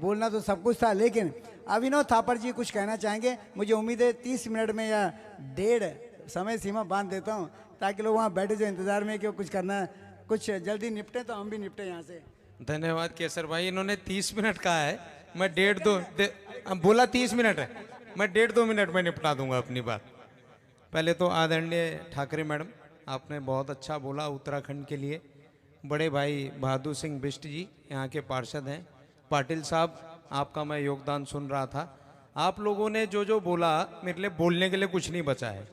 बोलना तो सब कुछ था, लेकिन अभिनव थापर जी कुछ कहना चाहेंगे। मुझे उम्मीद है 30 मिनट में या 1.5 समय सीमा बांध देता हूँ, ताकि लोग वहाँ बैठे जो इंतजार में कि कुछ करना है, कुछ जल्दी निपटे तो हम भी निपटे यहाँ से। धन्यवाद केसर भाई, इन्होंने 30 मिनट कहा है, मैं 1.5-2 बोला 30 मिनट है, मैं 1.5-2 मिनट में निपटा दूंगा अपनी बात। पहले तो आदरणीय ठाकरे मैडम, आपने बहुत अच्छा बोला उत्तराखंड के लिए। बड़े भाई बहादुर सिंह बिष्ट जी यहाँ के पार्षद हैं। पाटिल साहब, आपका मैं योगदान सुन रहा था। आप लोगों ने जो जो बोला, मेरे लिए बोलने के लिए कुछ नहीं बचा है।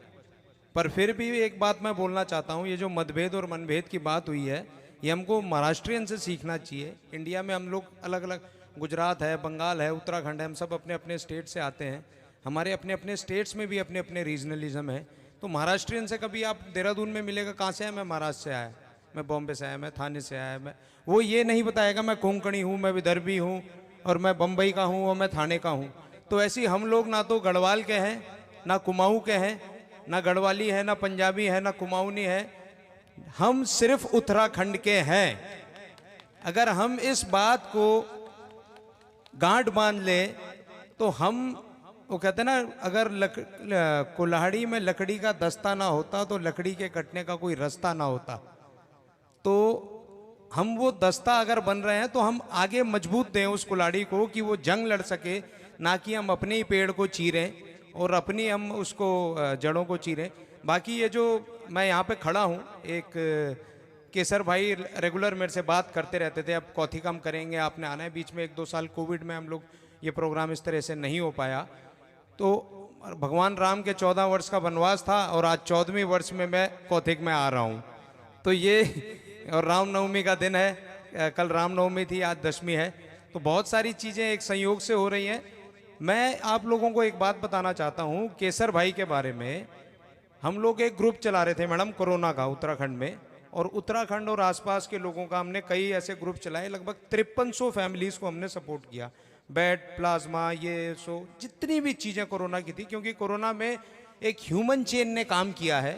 पर फिर भी एक बात मैं बोलना चाहता हूँ, ये जो मतभेद और मनभेद की बात हुई है, ये हमको महाराष्ट्रियन से सीखना चाहिए। इंडिया में हम लोग अलग अलग, गुजरात है, बंगाल है, उत्तराखंड है, हम सब अपने अपने स्टेट से आते हैं। हमारे अपने अपने स्टेट्स में भी अपने अपने रीजनलिज्म है। तो महाराष्ट्रियन से कभी आप देहरादून में मिलेगा, कहाँ से है, मैं महाराष्ट्र से आया, मैं बॉम्बे से आया, मैं थाने से आया, मैं वो ये नहीं बताएगा मैं कोंकणी हूँ, मैं विदर्भी हूँ, और मैं बम्बई का हूँ, और मैं थाने का हूँ। तो ऐसे हम लोग ना तो गढ़वाल के हैं, ना कुमाऊँ के हैं, ना गढ़वाली है, ना पंजाबी है, ना कुमाऊनी है, हम सिर्फ उत्तराखंड के हैं। अगर हम इस बात को गांठ बांध ले तो हम, वो कहते हैं ना, अगर कुल्हाड़ी में लकड़ी का दस्ता ना होता तो लकड़ी के कटने का कोई रास्ता ना होता। तो हम वो दस्ता अगर बन रहे हैं तो हम आगे मजबूत दें उस कुल्हाड़ी को कि वो जंग लड़ सके, ना कि हम अपने ही पेड़ को चीरें और अपनी हम उसको जड़ों को चीरें। बाकी ये जो मैं यहाँ पे खड़ा हूँ, एक केसर भाई रेगुलर मेरे से बात करते रहते थे, अब कौथी कम करेंगे, आपने आना है। बीच में 1-2 साल कोविड में हम लोग ये प्रोग्राम इस तरह से नहीं हो पाया। तो भगवान राम के 14 वर्ष का वनवास था और आज 14वें वर्ष में मैं कौथिक में आ रहा हूँ। तो ये, और रामनवमी का दिन है, कल रामनवमी थी, आज दशमी है। तो बहुत सारी चीज़ें एक संयोग से हो रही हैं। मैं आप लोगों को एक बात बताना चाहता हूँ केसर भाई के बारे में। हम लोग एक ग्रुप चला रहे थे मैडम कोरोना का उत्तराखंड में, और उत्तराखंड और आसपास के लोगों का हमने कई ऐसे ग्रुप चलाए, लगभग 5300 फैमिलीज़ को हमने सपोर्ट किया। बेड, प्लाज्मा, ये सो जितनी भी चीज़ें कोरोना की थी, क्योंकि कोरोना में एक ह्यूमन चेन ने काम किया है।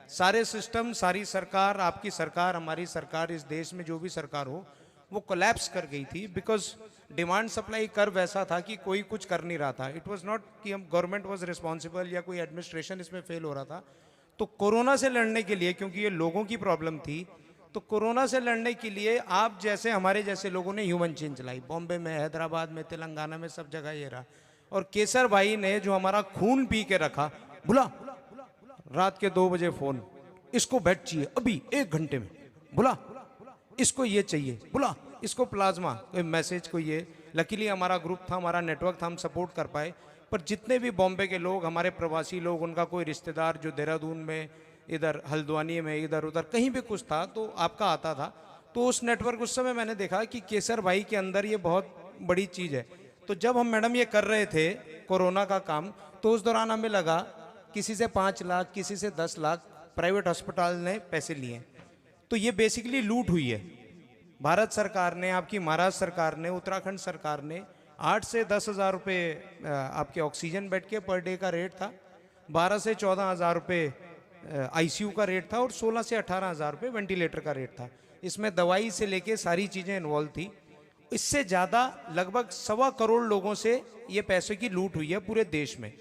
सारे सिस्टम, सारी सरकार, आपकी सरकार, हमारी सरकार, इस देश में जो भी सरकार हो, वो कोलैप्स कर गई थी। बिकॉज डिमांड सप्लाई कर्व वैसा था कि कोई कुछ कर नहीं रहा था। इट वाज नॉट कि हम गवर्नमेंट वाज रिस्पॉन्सिबल या कोई एडमिनिस्ट्रेशन इसमें फेल हो रहा था। तो कोरोना से लड़ने के लिए, क्योंकि ये लोगों की प्रॉब्लम थी, तो कोरोना से लड़ने के लिए आप जैसे, हमारे जैसे लोगों ने ह्यूमन चेन चलाई। बॉम्बे में, हैदराबाद में, तेलंगाना में, सब जगह ये रहा। और केसर भाई ने जो हमारा खून पी के रखा, बुला रात के 2 बजे फोन, इसको बेड चाहिए अभी 1 घंटे में, बुला इसको ये चाहिए, बुला इसको प्लाज्मा, कोई मैसेज, कोई ये। लकीली हमारा ग्रुप था, हमारा नेटवर्क था, हम सपोर्ट कर पाए। पर जितने भी बॉम्बे के लोग, हमारे प्रवासी लोग, उनका कोई रिश्तेदार जो देहरादून में, इधर हल्द्वानी में, इधर उधर कहीं भी कुछ था, तो आपका आता था। तो उस नेटवर्क, उस समय मैंने देखा कि केसर भाई के अंदर ये बहुत बड़ी चीज़ है। तो जब हम मैडम ये कर रहे थे कोरोना का काम, तो उस दौरान हमें लगा किसी से 5 लाख, किसी से 10 लाख प्राइवेट अस्पताल ने पैसे लिए। तो ये बेसिकली लूट हुई है। भारत सरकार ने, आपकी महाराष्ट्र सरकार ने, उत्तराखंड सरकार ने 8 से 10 हज़ार रुपये आपके ऑक्सीजन बेड के पर डे का रेट था, 12 से 14 हज़ार रुपये आईसीयू का रेट था, और 16 से 18 हज़ार रुपये वेंटिलेटर का रेट था। इसमें दवाई से लेके सारी चीज़ें इन्वॉल्व थी। इससे ज़्यादा लगभग 1.25 करोड़ लोगों से ये पैसे की लूट हुई है पूरे देश में।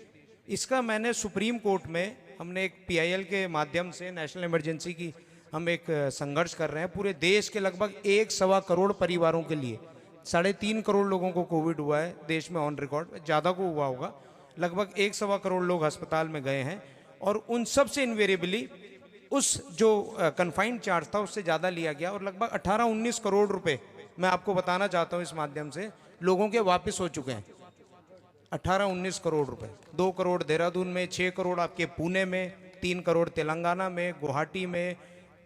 इसका मैंने सुप्रीम कोर्ट में, हमने एक पीआईएल के माध्यम से, नेशनल इमरजेंसी की हम एक संघर्ष कर रहे हैं पूरे देश के लगभग 1.25 करोड़ परिवारों के लिए। 3.5 करोड़ लोगों को कोविड हुआ है देश में ऑन रिकॉर्ड, ज़्यादा को हुआ होगा, लगभग 1.25 करोड़ लोग अस्पताल में गए हैं। और उन सब से इन्वेरिएबली उस जो कन्फाइंड चार्ज था उससे ज़्यादा लिया गया, और लगभग 18-19 करोड़ रुपए मैं आपको बताना चाहता हूँ इस माध्यम से, लोगों के वापस हो चुके हैं। 18-19 करोड़ रुपए, 2 करोड़ देहरादून में, 6 करोड़ आपके पुणे में, 3 करोड़ तेलंगाना में, गुवाहाटी में,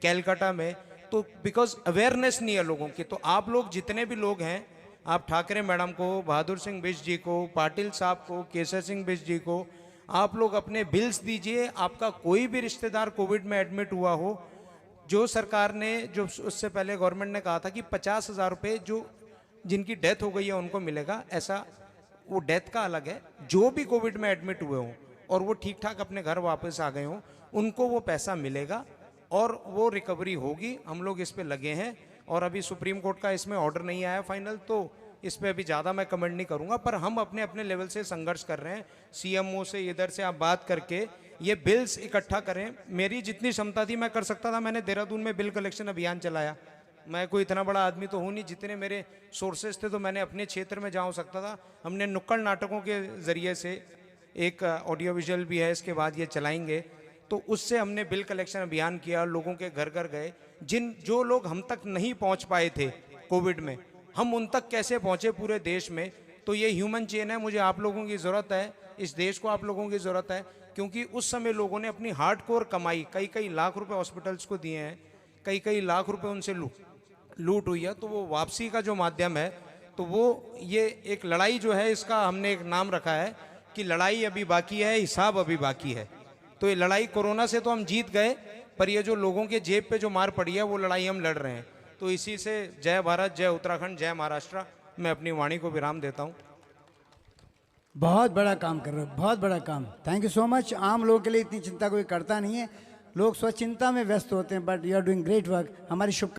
कैलकाटा में। तो बिकॉज अवेयरनेस नहीं है लोगों की। तो आप लोग जितने भी लोग हैं, आप ठाकरे मैडम को, बहादुर सिंह बिष्ट जी को, पाटिल साहब को, केसर सिंह बिष्ट जी को, आप लोग अपने बिल्स दीजिए। आपका कोई भी रिश्तेदार कोविड में एडमिट हुआ हो, जो सरकार ने, जो उससे पहले गवर्नमेंट ने कहा था कि 50 हज़ार रुपये जो जिनकी डेथ हो गई है उनको मिलेगा, ऐसा वो डेथ का अलग है। जो भी कोविड में एडमिट हुए हों और वो ठीक ठाक अपने घर वापस आ गए हों, उनको वो पैसा मिलेगा और वो रिकवरी होगी। हम लोग इस पे लगे हैं, और अभी सुप्रीम कोर्ट का इसमें ऑर्डर नहीं आया फाइनल, तो इस पे अभी ज़्यादा मैं कमेंट नहीं करूँगा, पर हम अपने अपने लेवल से संघर्ष कर रहे हैं। सीएमओ से इधर से आप बात करके ये बिल्स इकट्ठा करें। मेरी जितनी क्षमता थी मैं कर सकता था, मैंने देहरादून में बिल कलेक्शन अभियान चलाया। मैं कोई इतना बड़ा आदमी तो हूँ नहीं, जितने मेरे सोर्सेज थे तो मैंने अपने क्षेत्र में जहाँ हो सकता था। हमने नुक्कड़ नाटकों के ज़रिए से, एक ऑडियो विजुअल भी है इसके बाद ये चलाएंगे, तो उससे हमने बिल कलेक्शन अभियान किया, लोगों के घर घर गए। जो लोग हम तक नहीं पहुंच पाए थे कोविड में, हम उन तक कैसे पहुंचे पूरे देश में। तो ये ह्यूमन चेन है, मुझे आप लोगों की ज़रूरत है, इस देश को आप लोगों की ज़रूरत है, क्योंकि उस समय लोगों ने अपनी हार्डकोर कमाई कई कई लाख रुपए हॉस्पिटल्स को दिए हैं, कई कई लाख रुपए उनसे लूट हुई है। तो वो वापसी का जो माध्यम है, तो वो ये एक लड़ाई जो है, इसका हमने एक नाम रखा है कि लड़ाई अभी बाकी है, हिसाब अभी बाकी है। तो ये लड़ाई, कोरोना से तो हम जीत गए, पर ये जो लोगों के जेब पे जो मार पड़ी है वो लड़ाई हम लड़ रहे हैं। तो इसी से जय भारत, जय उत्तराखंड, जय महाराष्ट्र, मैं अपनी वाणी को विराम देता हूँ। बहुत बड़ा काम कर रहे हो, बहुत बड़ा काम। Thank you so much. आम लोगों के लिए इतनी चिंता कोई करता नहीं है, लोग स्वचिंता में व्यस्त होते हैं, but you are doing great work. हमारी शुभ